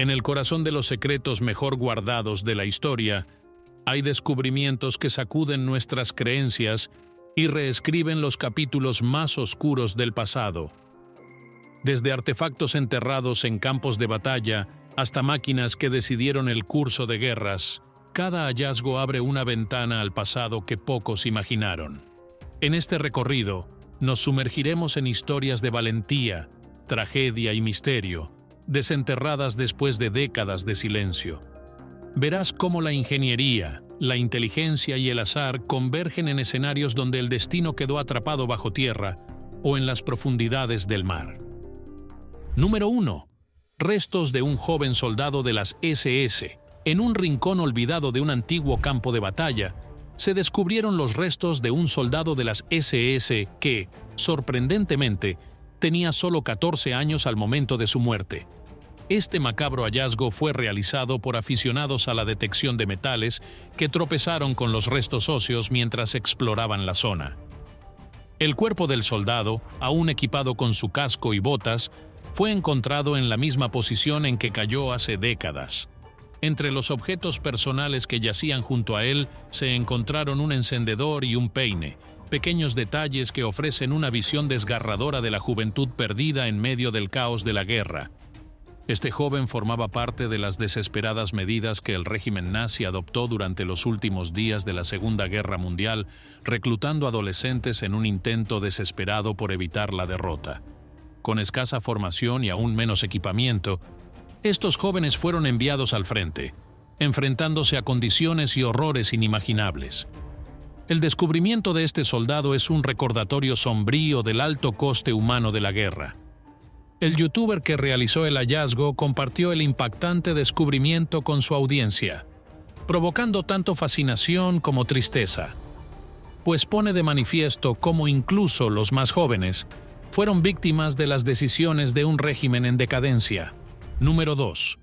En el corazón de los secretos mejor guardados de la historia, hay descubrimientos que sacuden nuestras creencias y reescriben los capítulos más oscuros del pasado. Desde artefactos enterrados en campos de batalla hasta máquinas que decidieron el curso de guerras, cada hallazgo abre una ventana al pasado que pocos imaginaron. En este recorrido, nos sumergiremos en historias de valentía, tragedia y misterio, desenterradas después de décadas de silencio. Verás cómo la ingeniería, la inteligencia y el azar convergen en escenarios donde el destino quedó atrapado bajo tierra o en las profundidades del mar. Número 1. Restos de un joven soldado de las SS. En un rincón olvidado de un antiguo campo de batalla, se descubrieron los restos de un soldado de las SS que, sorprendentemente, tenía solo 14 años al momento de su muerte. Este macabro hallazgo fue realizado por aficionados a la detección de metales que tropezaron con los restos óseos mientras exploraban la zona. El cuerpo del soldado, aún equipado con su casco y botas, fue encontrado en la misma posición en que cayó hace décadas. Entre los objetos personales que yacían junto a él se encontraron un encendedor y un peine, pequeños detalles que ofrecen una visión desgarradora de la juventud perdida en medio del caos de la guerra. Este joven formaba parte de las desesperadas medidas que el régimen nazi adoptó durante los últimos días de la Segunda Guerra Mundial, reclutando adolescentes en un intento desesperado por evitar la derrota. Con escasa formación y aún menos equipamiento, estos jóvenes fueron enviados al frente, enfrentándose a condiciones y horrores inimaginables. El descubrimiento de este soldado es un recordatorio sombrío del alto coste humano de la guerra. El youtuber que realizó el hallazgo compartió el impactante descubrimiento con su audiencia, provocando tanto fascinación como tristeza, pues pone de manifiesto cómo incluso los más jóvenes fueron víctimas de las decisiones de un régimen en decadencia. Número 2.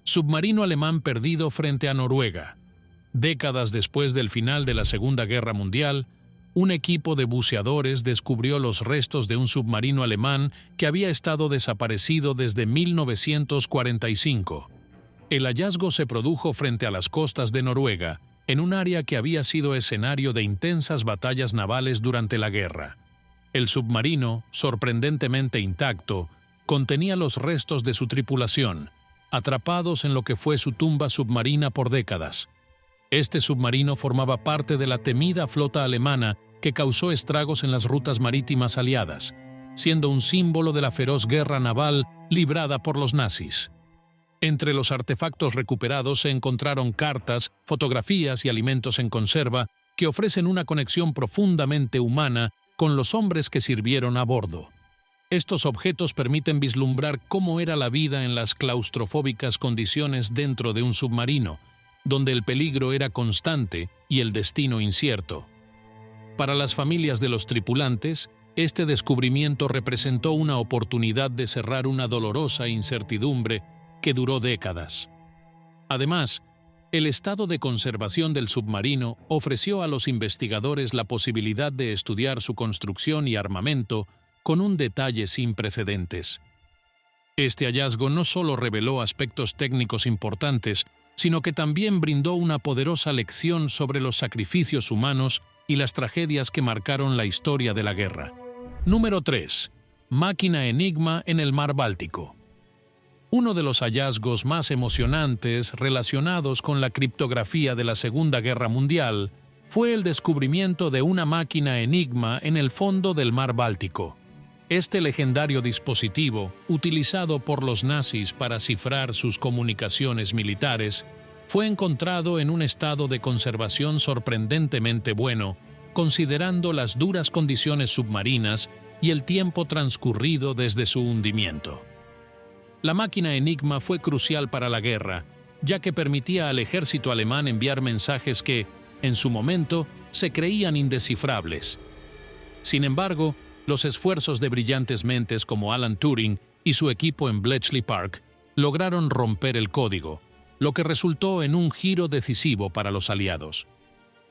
Submarino alemán perdido frente a Noruega. Décadas después del final de la Segunda Guerra Mundial, un equipo de buceadores descubrió los restos de un submarino alemán que había estado desaparecido desde 1945. El hallazgo se produjo frente a las costas de Noruega, en un área que había sido escenario de intensas batallas navales durante la guerra. El submarino, sorprendentemente intacto, contenía los restos de su tripulación, atrapados en lo que fue su tumba submarina por décadas. Este submarino formaba parte de la temida flota alemana que causó estragos en las rutas marítimas aliadas, siendo un símbolo de la feroz guerra naval librada por los nazis. Entre los artefactos recuperados se encontraron cartas, fotografías y alimentos en conserva que ofrecen una conexión profundamente humana con los hombres que sirvieron a bordo. Estos objetos permiten vislumbrar cómo era la vida en las claustrofóbicas condiciones dentro de un submarino, donde el peligro era constante y el destino incierto. Para las familias de los tripulantes, este descubrimiento representó una oportunidad de cerrar una dolorosa incertidumbre que duró décadas. Además, el estado de conservación del submarino ofreció a los investigadores la posibilidad de estudiar su construcción y armamento con un detalle sin precedentes. Este hallazgo no solo reveló aspectos técnicos importantes, sino que también brindó una poderosa lección sobre los sacrificios humanos y las tragedias que marcaron la historia de la guerra. Número 3. Máquina Enigma en el Mar Báltico. Uno de los hallazgos más emocionantes relacionados con la criptografía de la Segunda Guerra Mundial fue el descubrimiento de una máquina Enigma en el fondo del Mar Báltico. Este legendario dispositivo, utilizado por los nazis para cifrar sus comunicaciones militares, fue encontrado en un estado de conservación sorprendentemente bueno, considerando las duras condiciones submarinas y el tiempo transcurrido desde su hundimiento. La máquina Enigma fue crucial para la guerra, ya que permitía al ejército alemán enviar mensajes que, en su momento, se creían indescifrables. Sin embargo, los esfuerzos de brillantes mentes como Alan Turing y su equipo en Bletchley Park lograron romper el código, lo que resultó en un giro decisivo para los aliados.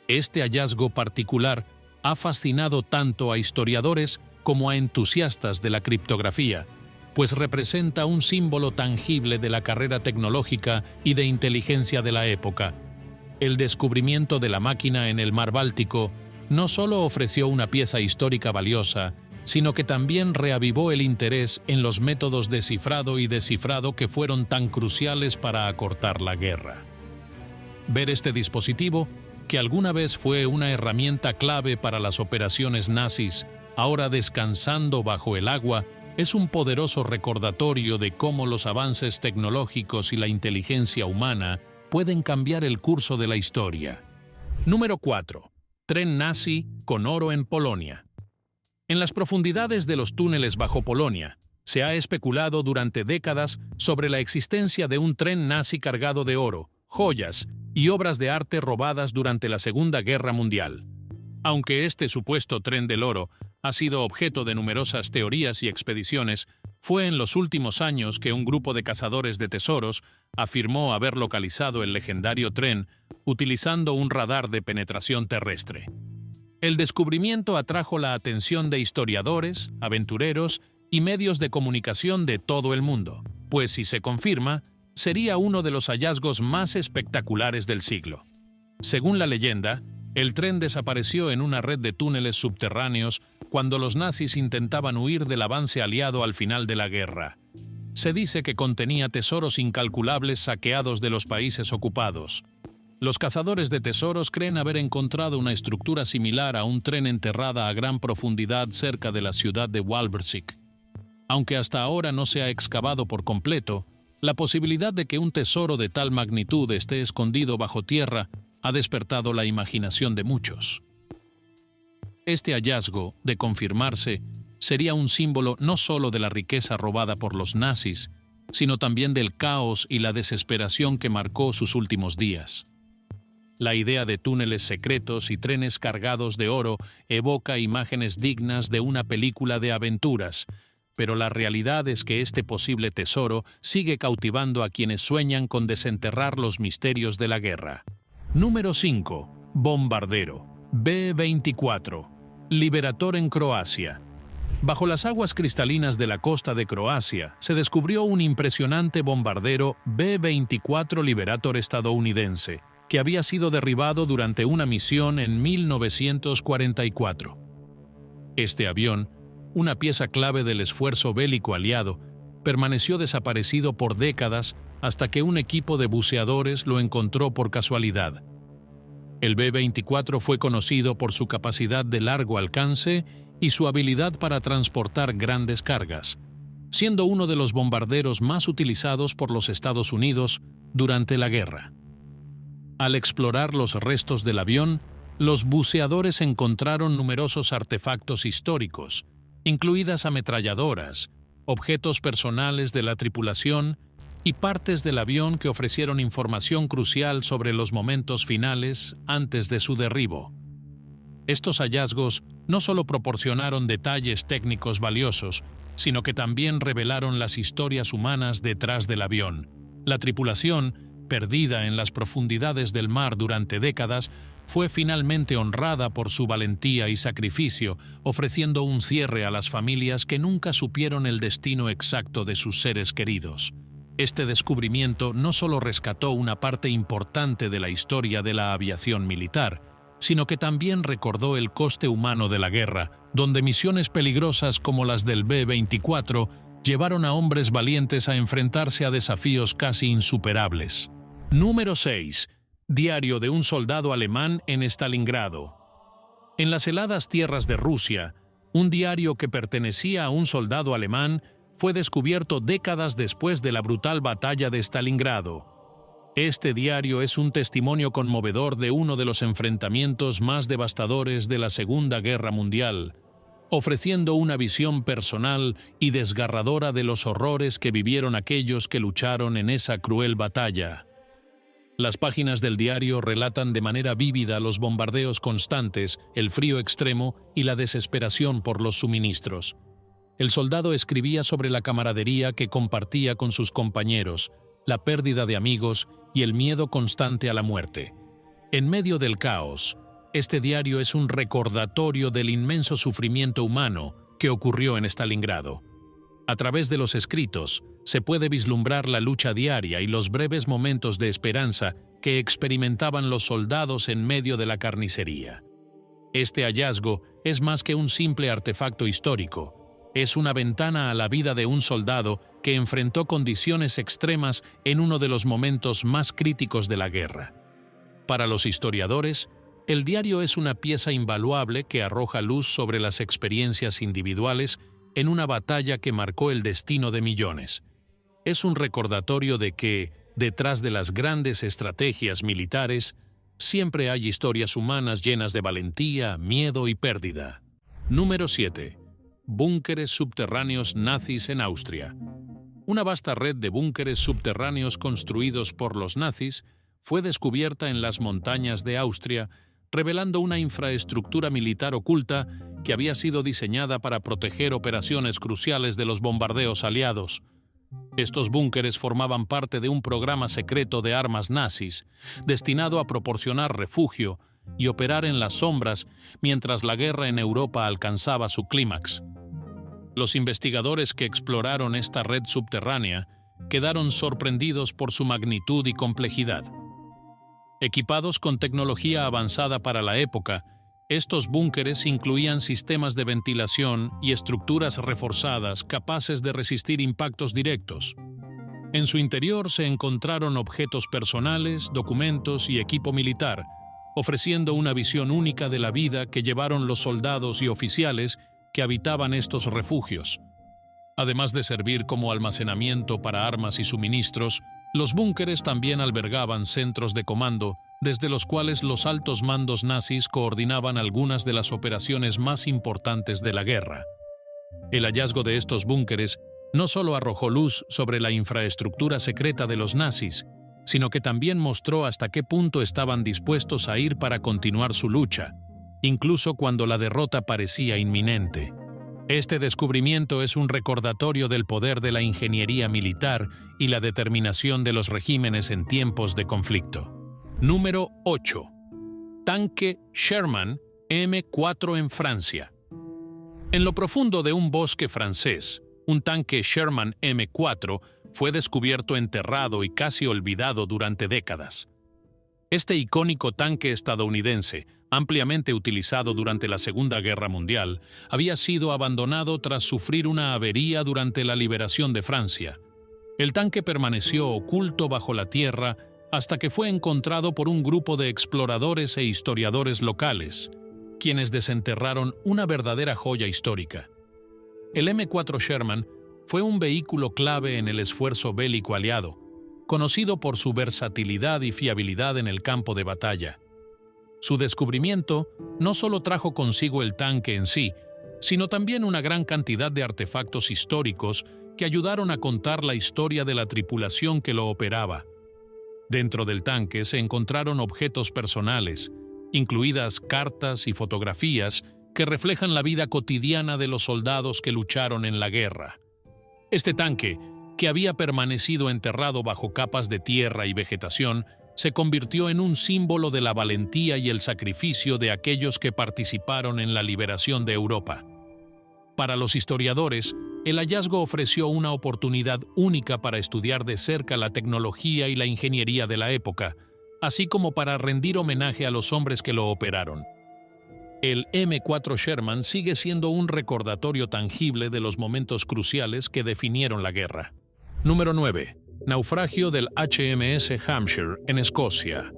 Este hallazgo particular ha fascinado tanto a historiadores como a entusiastas de la criptografía, pues representa un símbolo tangible de la carrera tecnológica y de inteligencia de la época. El descubrimiento de la máquina en el mar Báltico no solo ofreció una pieza histórica valiosa, sino que también reavivó el interés en los métodos de cifrado y descifrado que fueron tan cruciales para acortar la guerra. Ver este dispositivo, que alguna vez fue una herramienta clave para las operaciones nazis, ahora descansando bajo el agua, es un poderoso recordatorio de cómo los avances tecnológicos y la inteligencia humana pueden cambiar el curso de la historia. Número 4. Tren nazi con oro en Polonia. En las profundidades de los túneles bajo Polonia, se ha especulado durante décadas sobre la existencia de un tren nazi cargado de oro, joyas y obras de arte robadas durante la Segunda Guerra Mundial. Aunque este supuesto tren del oro ha sido objeto de numerosas teorías y expediciones, fue en los últimos años que un grupo de cazadores de tesoros afirmó haber localizado el legendario tren utilizando un radar de penetración terrestre. El descubrimiento atrajo la atención de historiadores, aventureros y medios de comunicación de todo el mundo, pues si se confirma, sería uno de los hallazgos más espectaculares del siglo. Según la leyenda, el tren desapareció en una red de túneles subterráneos cuando los nazis intentaban huir del avance aliado al final de la guerra. Se dice que contenía tesoros incalculables saqueados de los países ocupados. Los cazadores de tesoros creen haber encontrado una estructura similar a un tren enterrada a gran profundidad cerca de la ciudad de Walbersig. Aunque hasta ahora no se ha excavado por completo, la posibilidad de que un tesoro de tal magnitud esté escondido bajo tierra ha despertado la imaginación de muchos. Este hallazgo, de confirmarse, sería un símbolo no solo de la riqueza robada por los nazis, sino también del caos y la desesperación que marcó sus últimos días. La idea de túneles secretos y trenes cargados de oro evoca imágenes dignas de una película de aventuras, pero la realidad es que este posible tesoro sigue cautivando a quienes sueñan con desenterrar los misterios de la guerra. Número 5. Bombardero. B-24. Liberator en Croacia. Bajo las aguas cristalinas de la costa de Croacia, se descubrió un impresionante bombardero B-24 Liberator estadounidense, que había sido derribado durante una misión en 1944. Este avión, una pieza clave del esfuerzo bélico aliado, permaneció desaparecido por décadas hasta que un equipo de buceadores lo encontró por casualidad. El B-24 fue conocido por su capacidad de largo alcance y su habilidad para transportar grandes cargas, siendo uno de los bombarderos más utilizados por los Estados Unidos durante la guerra. Al explorar los restos del avión, los buceadores encontraron numerosos artefactos históricos, incluidas ametralladoras, objetos personales de la tripulación y partes del avión que ofrecieron información crucial sobre los momentos finales antes de su derribo. Estos hallazgos no solo proporcionaron detalles técnicos valiosos, sino que también revelaron las historias humanas detrás del avión. La tripulación, perdida en las profundidades del mar durante décadas, fue finalmente honrada por su valentía y sacrificio, ofreciendo un cierre a las familias que nunca supieron el destino exacto de sus seres queridos. Este descubrimiento no solo rescató una parte importante de la historia de la aviación militar, sino que también recordó el coste humano de la guerra, donde misiones peligrosas como las del B-24 llevaron a hombres valientes a enfrentarse a desafíos casi insuperables. Número 6. Diario de un soldado alemán en Stalingrado. En las heladas tierras de Rusia, un diario que pertenecía a un soldado alemán fue descubierto décadas después de la brutal batalla de Stalingrado. Este diario es un testimonio conmovedor de uno de los enfrentamientos más devastadores de la Segunda Guerra Mundial, ofreciendo una visión personal y desgarradora de los horrores que vivieron aquellos que lucharon en esa cruel batalla. Las páginas del diario relatan de manera vívida los bombardeos constantes, el frío extremo y la desesperación por los suministros. El soldado escribía sobre la camaradería que compartía con sus compañeros, la pérdida de amigos y el miedo constante a la muerte. En medio del caos, este diario es un recordatorio del inmenso sufrimiento humano que ocurrió en Stalingrado. A través de los escritos, se puede vislumbrar la lucha diaria y los breves momentos de esperanza que experimentaban los soldados en medio de la carnicería. Este hallazgo es más que un simple artefacto histórico. Es una ventana a la vida de un soldado que enfrentó condiciones extremas en uno de los momentos más críticos de la guerra. Para los historiadores, el diario es una pieza invaluable que arroja luz sobre las experiencias individuales en una batalla que marcó el destino de millones. Es un recordatorio de que, detrás de las grandes estrategias militares, siempre hay historias humanas llenas de valentía, miedo y pérdida. Número 7. Búnkeres subterráneos nazis en Austria. Una vasta red de búnkeres subterráneos construidos por los nazis fue descubierta en las montañas de Austria, revelando una infraestructura militar oculta que había sido diseñada para proteger operaciones cruciales de los bombardeos aliados. Estos búnkeres formaban parte de un programa secreto de armas nazis, destinado a proporcionar refugio y operar en las sombras mientras la guerra en Europa alcanzaba su clímax. Los investigadores que exploraron esta red subterránea quedaron sorprendidos por su magnitud y complejidad. Equipados con tecnología avanzada para la época, estos búnkeres incluían sistemas de ventilación y estructuras reforzadas capaces de resistir impactos directos. En su interior se encontraron objetos personales, documentos y equipo militar, ofreciendo una visión única de la vida que llevaron los soldados y oficiales que habitaban estos refugios. Además de servir como almacenamiento para armas y suministros, los búnkeres también albergaban centros de comando, desde los cuales los altos mandos nazis coordinaban algunas de las operaciones más importantes de la guerra. El hallazgo de estos búnkeres no solo arrojó luz sobre la infraestructura secreta de los nazis, sino que también mostró hasta qué punto estaban dispuestos a ir para continuar su lucha, incluso cuando la derrota parecía inminente. Este descubrimiento es un recordatorio del poder de la ingeniería militar y la determinación de los regímenes en tiempos de conflicto. Número 8. Tanque Sherman M4 en Francia. En lo profundo de un bosque francés, un tanque Sherman M4 fue descubierto enterrado y casi olvidado durante décadas. Este icónico tanque estadounidense, ampliamente utilizado durante la Segunda Guerra Mundial, había sido abandonado tras sufrir una avería durante la liberación de Francia. El tanque permaneció oculto bajo la tierra hasta que fue encontrado por un grupo de exploradores e historiadores locales, quienes desenterraron una verdadera joya histórica. El M4 Sherman fue un vehículo clave en el esfuerzo bélico aliado, conocido por su versatilidad y fiabilidad en el campo de batalla. Su descubrimiento no solo trajo consigo el tanque en sí, sino también una gran cantidad de artefactos históricos que ayudaron a contar la historia de la tripulación que lo operaba. Dentro del tanque se encontraron objetos personales, incluidas cartas y fotografías que reflejan la vida cotidiana de los soldados que lucharon en la guerra. Este tanque, que había permanecido enterrado bajo capas de tierra y vegetación, se convirtió en un símbolo de la valentía y el sacrificio de aquellos que participaron en la liberación de Europa. Para los historiadores, el hallazgo ofreció una oportunidad única para estudiar de cerca la tecnología y la ingeniería de la época, así como para rendir homenaje a los hombres que lo operaron. El M4 Sherman sigue siendo un recordatorio tangible de los momentos cruciales que definieron la guerra. Número 9. Naufragio del HMS Hampshire en Escocia.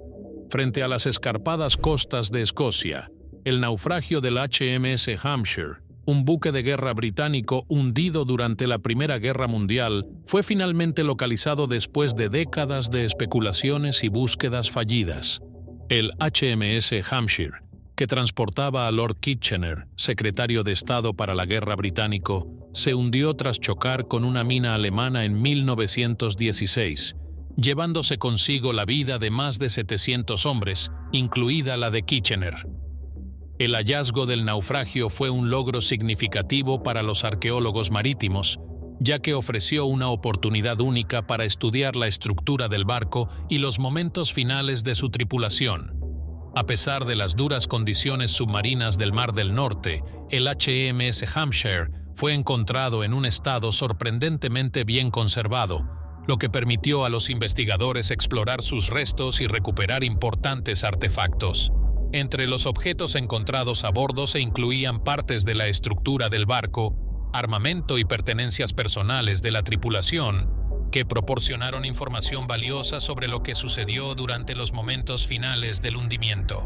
Frente a las escarpadas costas de Escocia, el naufragio del HMS Hampshire, un buque de guerra británico hundido durante la Primera Guerra Mundial, fue finalmente localizado después de décadas de especulaciones y búsquedas fallidas. El HMS Hampshire, que transportaba a Lord Kitchener, secretario de Estado para la Guerra británico, se hundió tras chocar con una mina alemana en 1916, llevándose consigo la vida de más de 700 hombres, incluida la de Kitchener. El hallazgo del naufragio fue un logro significativo para los arqueólogos marítimos, ya que ofreció una oportunidad única para estudiar la estructura del barco y los momentos finales de su tripulación. A pesar de las duras condiciones submarinas del Mar del Norte, el HMS Hampshire fue encontrado en un estado sorprendentemente bien conservado, lo que permitió a los investigadores explorar sus restos y recuperar importantes artefactos. Entre los objetos encontrados a bordo se incluían partes de la estructura del barco, armamento y pertenencias personales de la tripulación, que proporcionaron información valiosa sobre lo que sucedió durante los momentos finales del hundimiento.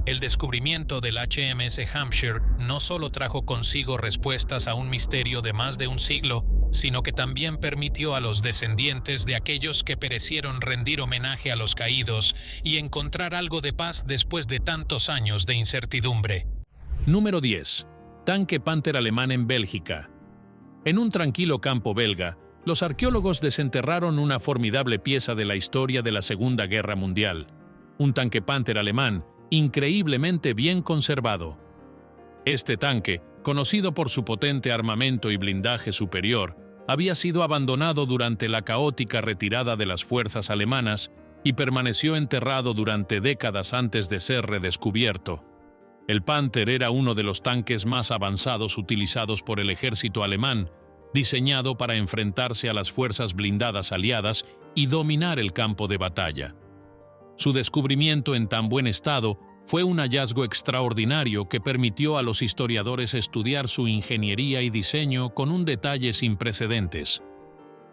El descubrimiento del HMS Hampshire no solo trajo consigo respuestas a un misterio de más de un siglo, sino que también permitió a los descendientes de aquellos que perecieron rendir homenaje a los caídos y encontrar algo de paz después de tantos años de incertidumbre. Número 10. Tanque Panther alemán en Bélgica. En un tranquilo campo belga, los arqueólogos desenterraron una formidable pieza de la historia de la Segunda Guerra Mundial, un tanque Panther alemán increíblemente bien conservado. Este tanque, conocido por su potente armamento y blindaje superior, había sido abandonado durante la caótica retirada de las fuerzas alemanas y permaneció enterrado durante décadas antes de ser redescubierto. El Panther era uno de los tanques más avanzados utilizados por el ejército alemán, diseñado para enfrentarse a las fuerzas blindadas aliadas y dominar el campo de batalla. Su descubrimiento en tan buen estado fue un hallazgo extraordinario que permitió a los historiadores estudiar su ingeniería y diseño con un detalle sin precedentes.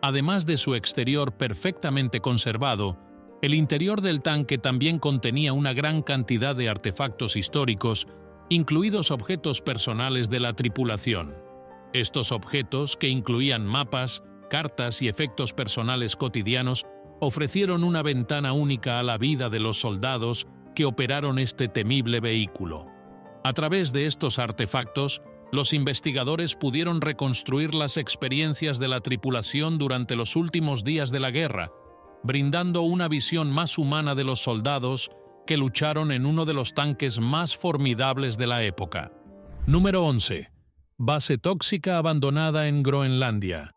Además de su exterior perfectamente conservado, el interior del tanque también contenía una gran cantidad de artefactos históricos, incluidos objetos personales de la tripulación. Estos objetos, que incluían mapas, cartas y efectos personales cotidianos, ofrecieron una ventana única a la vida de los soldados que operaron este temible vehículo. A través de estos artefactos, los investigadores pudieron reconstruir las experiencias de la tripulación durante los últimos días de la guerra, brindando una visión más humana de los soldados que lucharon en uno de los tanques más formidables de la época. Número 11. Base tóxica abandonada en Groenlandia.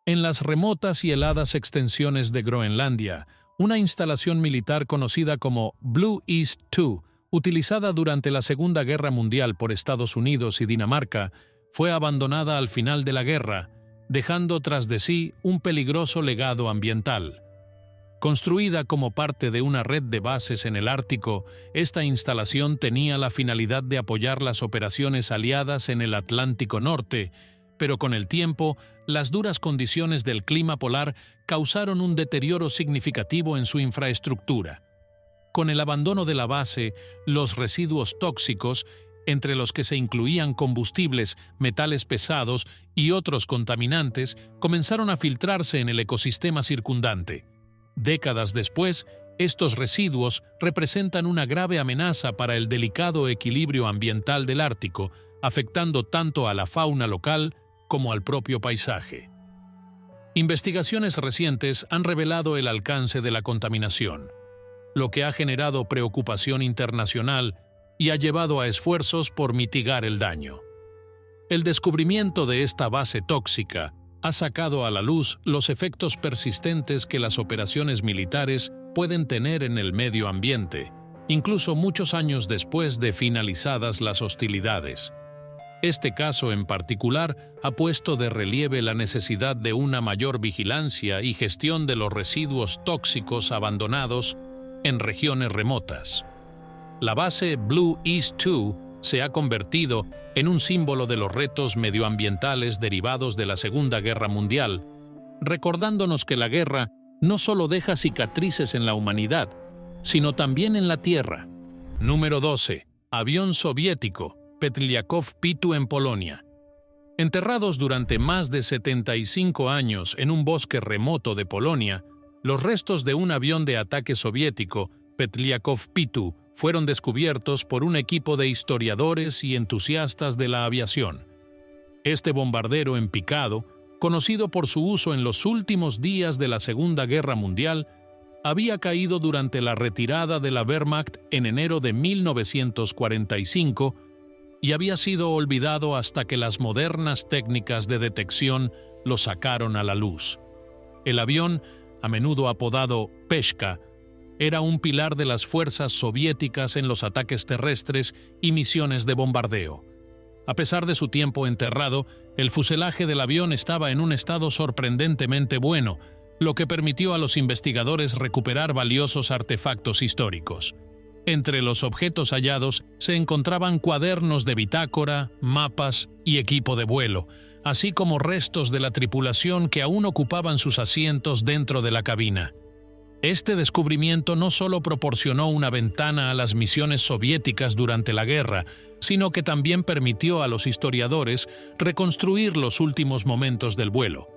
En las remotas y heladas extensiones de Groenlandia, una instalación militar conocida como Blue East 2, utilizada durante la Segunda Guerra Mundial por Estados Unidos y Dinamarca, fue abandonada al final de la guerra, dejando tras de sí un peligroso legado ambiental. Construida como parte de una red de bases en el Ártico, esta instalación tenía la finalidad de apoyar las operaciones aliadas en el Atlántico Norte, pero con el tiempo, las duras condiciones del clima polar causaron un deterioro significativo en su infraestructura. Con el abandono de la base, los residuos tóxicos, entre los que se incluían combustibles, metales pesados y otros contaminantes, comenzaron a filtrarse en el ecosistema circundante. Décadas después, estos residuos representan una grave amenaza para el delicado equilibrio ambiental del Ártico, afectando tanto a la fauna local como al propio paisaje. Investigaciones recientes han revelado el alcance de la contaminación, lo que ha generado preocupación internacional y ha llevado a esfuerzos por mitigar el daño. El descubrimiento de esta base tóxica ha sacado a la luz los efectos persistentes que las operaciones militares pueden tener en el medio ambiente, incluso muchos años después de finalizadas las hostilidades. Este caso en particular ha puesto de relieve la necesidad de una mayor vigilancia y gestión de los residuos tóxicos abandonados en regiones remotas. La base Blue East 2 se ha convertido en un símbolo de los retos medioambientales derivados de la Segunda Guerra Mundial, recordándonos que la guerra no solo deja cicatrices en la humanidad, sino también en la tierra. Número 12. Avión soviético, Petliakov P-2 en Polonia. Enterrados durante más de 75 años en un bosque remoto de Polonia, los restos de un avión de ataque soviético, Petliakov P-2, fueron descubiertos por un equipo de historiadores y entusiastas de la aviación. Este bombardero en picado, conocido por su uso en los últimos días de la Segunda Guerra Mundial, había caído durante la retirada de la Wehrmacht en enero de 1945 y había sido olvidado hasta que las modernas técnicas de detección lo sacaron a la luz. El avión, a menudo apodado Peshka, era un pilar de las fuerzas soviéticas en los ataques terrestres y misiones de bombardeo. A pesar de su tiempo enterrado, El fuselaje del avión estaba en un estado sorprendentemente bueno, lo que permitió a los investigadores recuperar valiosos artefactos históricos. Entre los objetos hallados se encontraban cuadernos de bitácora, mapas y equipo de vuelo, así como restos de la tripulación que aún ocupaban sus asientos dentro de la cabina. Este descubrimiento no solo proporcionó una ventana a las misiones soviéticas durante la guerra, sino que también permitió a los historiadores reconstruir los últimos momentos del vuelo.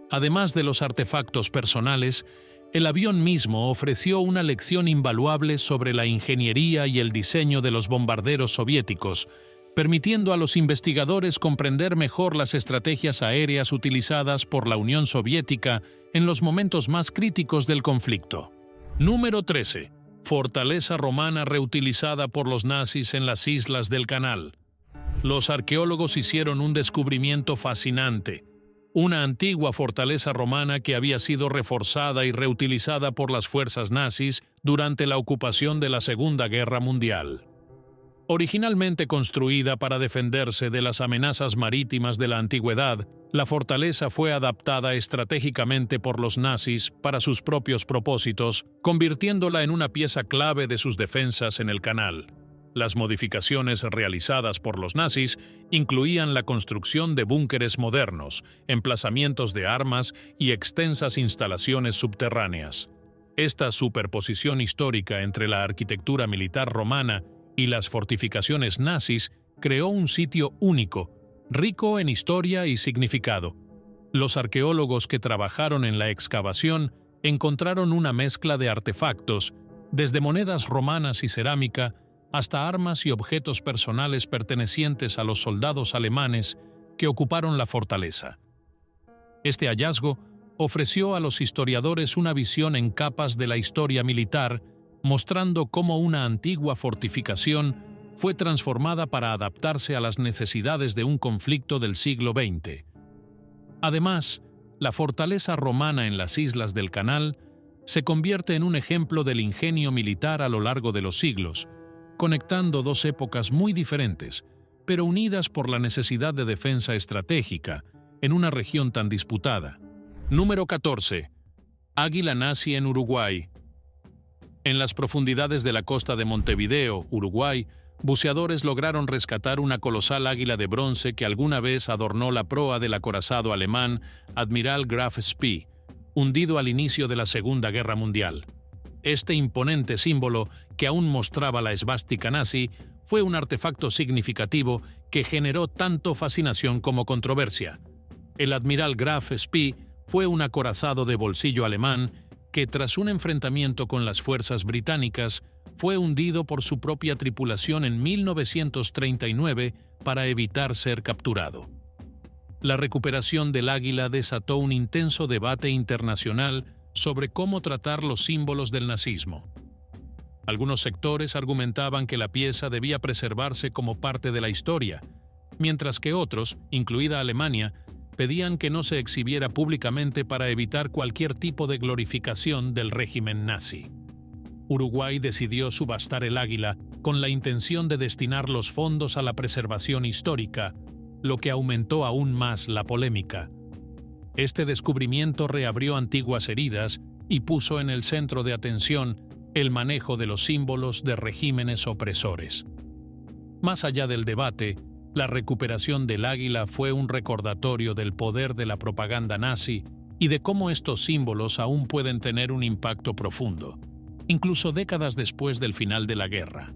Además de los artefactos personales, el avión mismo ofreció una lección invaluable sobre la ingeniería y el diseño de los bombarderos soviéticos, permitiendo a los investigadores comprender mejor las estrategias aéreas utilizadas por la Unión Soviética en los momentos más críticos del conflicto. Número 13. Fortaleza romana reutilizada por los nazis en las islas del Canal. Los arqueólogos hicieron un descubrimiento fascinante: una antigua fortaleza romana que había sido reforzada y reutilizada por las fuerzas nazis durante la ocupación de la Segunda Guerra Mundial. Originalmente construida para defenderse de las amenazas marítimas de la antigüedad, la fortaleza fue adaptada estratégicamente por los nazis para sus propios propósitos, convirtiéndola en una pieza clave de sus defensas en el canal. Las modificaciones realizadas por los nazis incluían la construcción de búnkeres modernos, emplazamientos de armas y extensas instalaciones subterráneas. Esta superposición histórica entre la arquitectura militar romana y las fortificaciones nazis creó un sitio único, rico en historia y significado. Los arqueólogos que trabajaron en la excavación encontraron una mezcla de artefactos, desde monedas romanas y cerámica hasta armas y objetos personales pertenecientes a los soldados alemanes que ocuparon la fortaleza. Este hallazgo ofreció a los historiadores una visión en capas de la historia militar, mostrando cómo una antigua fortificación fue transformada para adaptarse a las necesidades de un conflicto del siglo XX. Además, la fortaleza romana en las islas del Canal se convierte en un ejemplo del ingenio militar a lo largo de los siglos, conectando dos épocas muy diferentes, pero unidas por la necesidad de defensa estratégica en una región tan disputada. Número 14. Águila nazi en Uruguay. En las profundidades de la costa de Montevideo, Uruguay, buceadores lograron rescatar una colosal águila de bronce que alguna vez adornó la proa del acorazado alemán Admiral Graf Spee, hundido al inicio de la Segunda Guerra Mundial. Este imponente símbolo, que aún mostraba la esvástica nazi, fue un artefacto significativo que generó tanto fascinación como controversia. El Admiral Graf Spee fue un acorazado de bolsillo alemán que, tras un enfrentamiento con las fuerzas británicas, fue hundido por su propia tripulación en 1939 para evitar ser capturado. La recuperación del águila desató un intenso debate internacional sobre cómo tratar los símbolos del nazismo. Algunos sectores argumentaban que la pieza debía preservarse como parte de la historia, mientras que otros, incluida Alemania, pedían que no se exhibiera públicamente para evitar cualquier tipo de glorificación del régimen nazi. Uruguay decidió subastar el águila con la intención de destinar los fondos a la preservación histórica, lo que aumentó aún más la polémica. Este descubrimiento reabrió antiguas heridas y puso en el centro de atención el manejo de los símbolos de regímenes opresores. Más allá del debate, la recuperación del águila fue un recordatorio del poder de la propaganda nazi y de cómo estos símbolos aún pueden tener un impacto profundo, incluso décadas después del final de la guerra.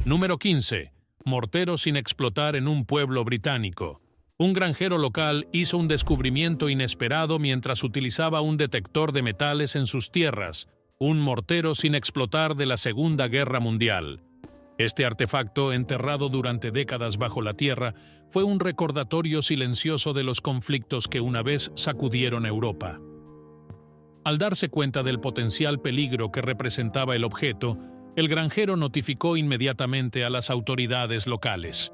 Número 15. Mortero sin explotar en un pueblo británico. Un granjero local hizo un descubrimiento inesperado mientras utilizaba un detector de metales en sus tierras, un mortero sin explotar de la Segunda Guerra Mundial. Este artefacto, enterrado durante décadas bajo la tierra, fue un recordatorio silencioso de los conflictos que una vez sacudieron Europa. Al darse cuenta del potencial peligro que representaba el objeto, el granjero notificó inmediatamente a las autoridades locales.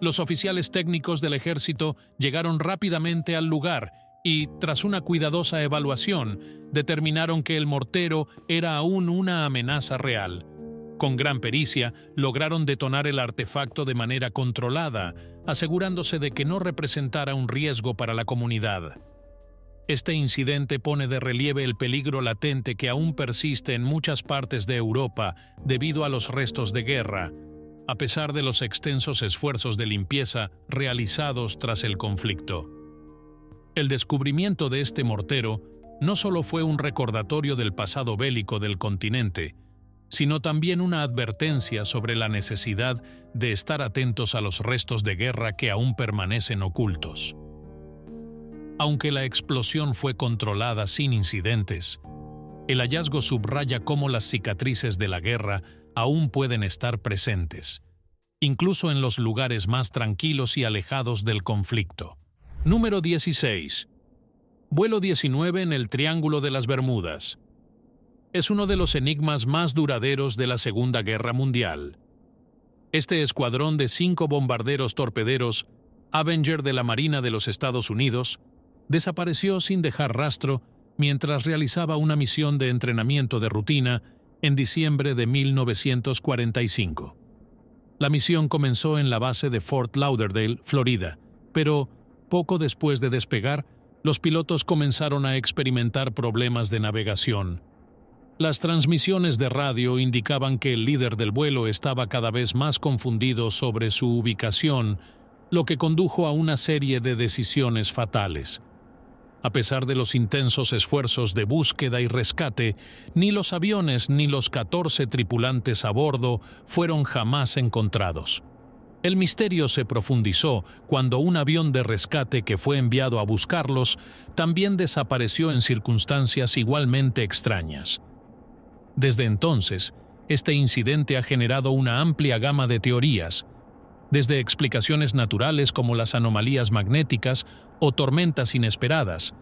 Los oficiales técnicos del ejército llegaron rápidamente al lugar y, tras una cuidadosa evaluación, determinaron que el mortero era aún una amenaza real. Con gran pericia, lograron detonar el artefacto de manera controlada, asegurándose de que no representara un riesgo para la comunidad. Este incidente pone de relieve el peligro latente que aún persiste en muchas partes de Europa debido a los restos de guerra, a pesar de los extensos esfuerzos de limpieza realizados tras el conflicto. El descubrimiento de este mortero no solo fue un recordatorio del pasado bélico del continente, sino también una advertencia sobre la necesidad de estar atentos a los restos de guerra que aún permanecen ocultos. Aunque la explosión fue controlada sin incidentes, el hallazgo subraya cómo las cicatrices de la guerra aún pueden estar presentes, incluso en los lugares más tranquilos y alejados del conflicto. Número 16. Vuelo 19 en el Triángulo de las Bermudas. Es uno de los enigmas más duraderos de la Segunda Guerra Mundial. Este escuadrón de 5 bombarderos torpederos, Avenger de la Marina de los Estados Unidos, desapareció sin dejar rastro mientras realizaba una misión de entrenamiento de rutina en diciembre de 1945. La misión comenzó en la base de Fort Lauderdale, Florida, pero poco después de despegar, los pilotos comenzaron a experimentar problemas de navegación. Las transmisiones de radio indicaban que el líder del vuelo estaba cada vez más confundido sobre su ubicación, lo que condujo a una serie de decisiones fatales. A pesar de los intensos esfuerzos de búsqueda y rescate, ni los aviones ni los 14 tripulantes a bordo fueron jamás encontrados. El misterio se profundizó cuando un avión de rescate que fue enviado a buscarlos también desapareció en circunstancias igualmente extrañas. Desde entonces, este incidente ha generado una amplia gama de teorías, desde explicaciones naturales como las anomalías magnéticas o tormentas inesperadas,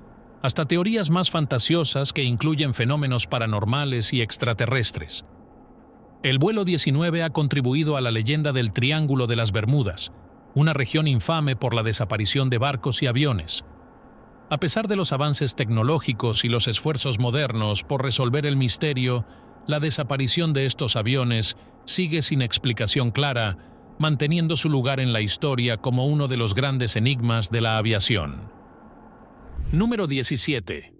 hasta teorías más fantasiosas que incluyen fenómenos paranormales y extraterrestres. El vuelo 19 ha contribuido a la leyenda del Triángulo de las Bermudas, una región infame por la desaparición de barcos y aviones. A pesar de los avances tecnológicos y los esfuerzos modernos por resolver el misterio, la desaparición de estos aviones sigue sin explicación clara, manteniendo su lugar en la historia como uno de los grandes enigmas de la aviación. Número 17.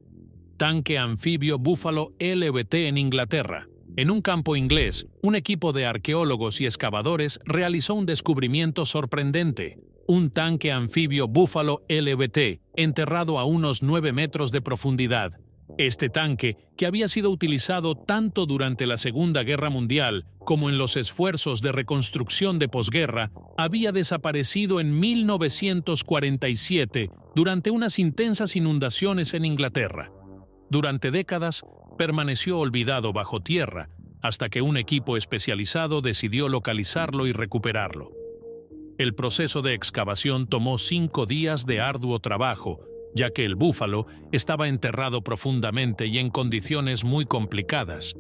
Tanque anfibio Buffalo LVT en Inglaterra. En un campo inglés, un equipo de arqueólogos y excavadores realizó un descubrimiento sorprendente: un tanque anfibio Buffalo LVT, enterrado a unos 9 metros de profundidad. Este tanque, que había sido utilizado tanto durante la Segunda Guerra Mundial como en los esfuerzos de reconstrucción de posguerra, había desaparecido en 1947 durante unas intensas inundaciones en Inglaterra. Durante décadas, permaneció olvidado bajo tierra, hasta que un equipo especializado decidió localizarlo y recuperarlo. El proceso de excavación tomó 5 días de arduo trabajo, ya que el búfalo estaba enterrado profundamente y en condiciones muy complicadas.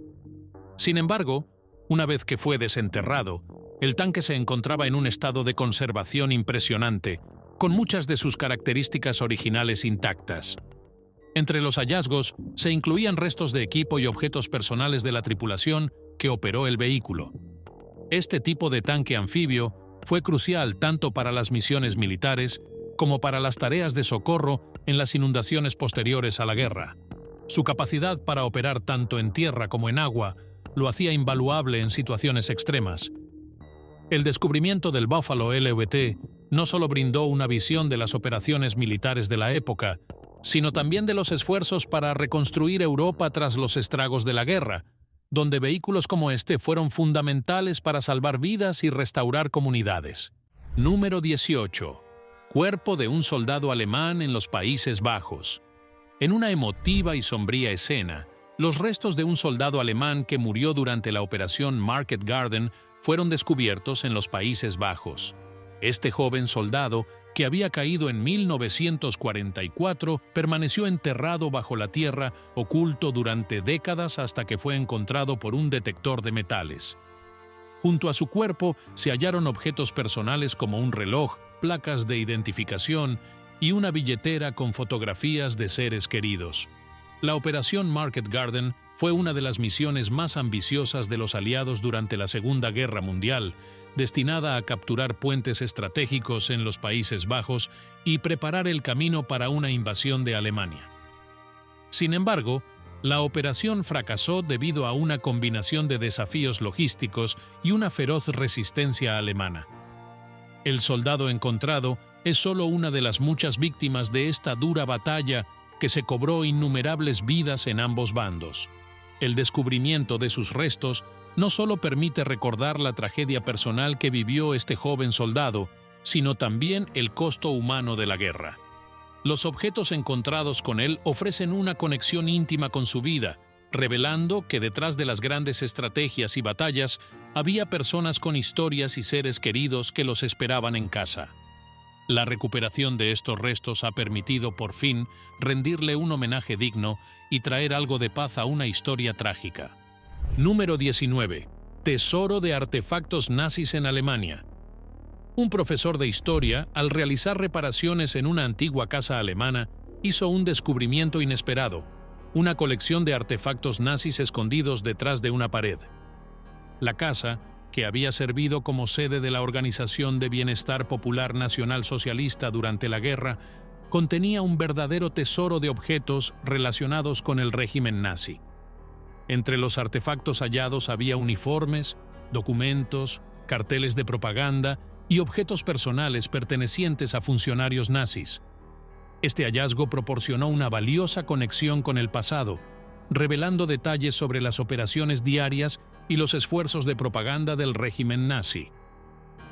Sin embargo, una vez que fue desenterrado, el tanque se encontraba en un estado de conservación impresionante, con muchas de sus características originales intactas. Entre los hallazgos se incluían restos de equipo y objetos personales de la tripulación que operó el vehículo. Este tipo de tanque anfibio fue crucial tanto para las misiones militares como para las tareas de socorro en las inundaciones posteriores a la guerra. Su capacidad para operar tanto en tierra como en agua lo hacía invaluable en situaciones extremas. El descubrimiento del Buffalo LVT no solo brindó una visión de las operaciones militares de la época, sino también de los esfuerzos para reconstruir Europa tras los estragos de la guerra, donde vehículos como este fueron fundamentales para salvar vidas y restaurar comunidades. Número 18. Cuerpo de un soldado alemán en los Países Bajos. En una emotiva y sombría escena, los restos de un soldado alemán que murió durante la operación Market Garden fueron descubiertos en los Países Bajos. Este joven soldado, que había caído en 1944, permaneció enterrado bajo la tierra, oculto durante décadas hasta que fue encontrado por un detector de metales. Junto a su cuerpo se hallaron objetos personales como un reloj, placas de identificación y una billetera con fotografías de seres queridos. La Operación Market Garden fue una de las misiones más ambiciosas de los aliados durante la Segunda Guerra Mundial, destinada a capturar puentes estratégicos en los Países Bajos y preparar el camino para una invasión de Alemania. Sin embargo, la operación fracasó debido a una combinación de desafíos logísticos y una feroz resistencia alemana. El soldado encontrado es solo una de las muchas víctimas de esta dura batalla que se cobró innumerables vidas en ambos bandos. El descubrimiento de sus restos no solo permite recordar la tragedia personal que vivió este joven soldado, sino también el costo humano de la guerra. Los objetos encontrados con él ofrecen una conexión íntima con su vida, revelando que detrás de las grandes estrategias y batallas había personas con historias y seres queridos que los esperaban en casa. La recuperación de estos restos ha permitido por fin rendirle un homenaje digno y traer algo de paz a una historia trágica. Número 19. Tesoro de artefactos nazis en Alemania. Un profesor de historia, al realizar reparaciones en una antigua casa alemana, hizo un descubrimiento inesperado: una colección de artefactos nazis escondidos detrás de una pared. La casa, que había servido como sede de la Organización de Bienestar Popular Nacional Socialista durante la guerra, contenía un verdadero tesoro de objetos relacionados con el régimen nazi. Entre los artefactos hallados había uniformes, documentos, carteles de propaganda y objetos personales pertenecientes a funcionarios nazis. Este hallazgo proporcionó una valiosa conexión con el pasado, revelando detalles sobre las operaciones diarias y los esfuerzos de propaganda del régimen nazi.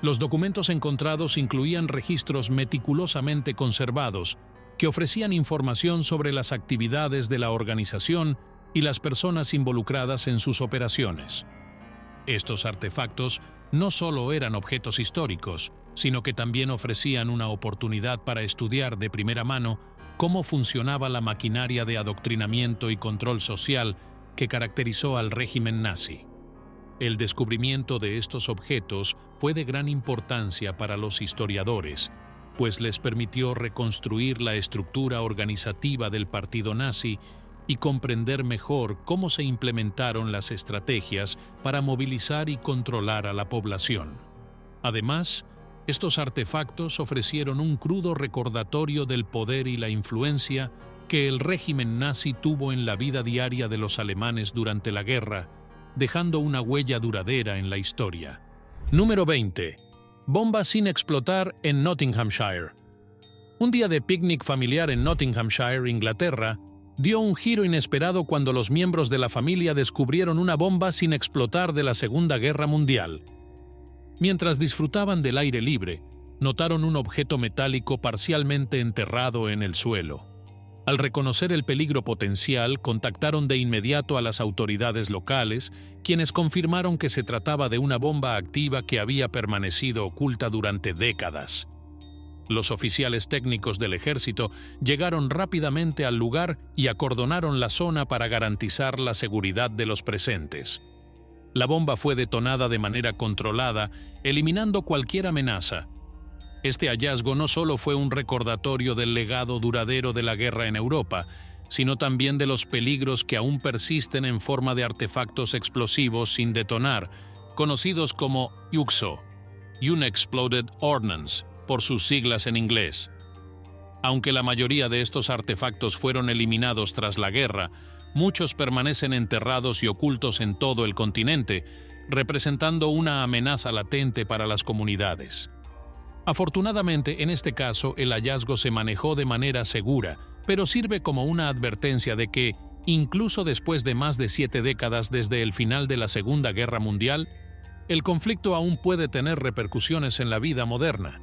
Los documentos encontrados incluían registros meticulosamente conservados que ofrecían información sobre las actividades de la organización y las personas involucradas en sus operaciones. Estos artefactos no solo eran objetos históricos, sino que también ofrecían una oportunidad para estudiar de primera mano cómo funcionaba la maquinaria de adoctrinamiento y control social que caracterizó al régimen nazi. El descubrimiento de estos objetos fue de gran importancia para los historiadores, pues les permitió reconstruir la estructura organizativa del partido nazi y comprender mejor cómo se implementaron las estrategias para movilizar y controlar a la población. Además, estos artefactos ofrecieron un crudo recordatorio del poder y la influencia que el régimen nazi tuvo en la vida diaria de los alemanes durante la guerra, dejando una huella duradera en la historia. Número 20. Bomba sin explotar en Nottinghamshire. Un día de picnic familiar en Nottinghamshire, Inglaterra, dio un giro inesperado cuando los miembros de la familia descubrieron una bomba sin explotar de la Segunda Guerra Mundial. Mientras disfrutaban del aire libre, notaron un objeto metálico parcialmente enterrado en el suelo. Al reconocer el peligro potencial, contactaron de inmediato a las autoridades locales, quienes confirmaron que se trataba de una bomba activa que había permanecido oculta durante décadas. Los oficiales técnicos del ejército llegaron rápidamente al lugar y acordonaron la zona para garantizar la seguridad de los presentes. La bomba fue detonada de manera controlada, eliminando cualquier amenaza. Este hallazgo no solo fue un recordatorio del legado duradero de la guerra en Europa, sino también de los peligros que aún persisten en forma de artefactos explosivos sin detonar, conocidos como UXO, Unexploded Ordnance, por sus siglas en inglés. Aunque la mayoría de estos artefactos fueron eliminados tras la guerra, muchos permanecen enterrados y ocultos en todo el continente, representando una amenaza latente para las comunidades. Afortunadamente, en este caso, el hallazgo se manejó de manera segura, pero sirve como una advertencia de que, incluso después de más de 7 décadas desde el final de la Segunda Guerra Mundial, el conflicto aún puede tener repercusiones en la vida moderna.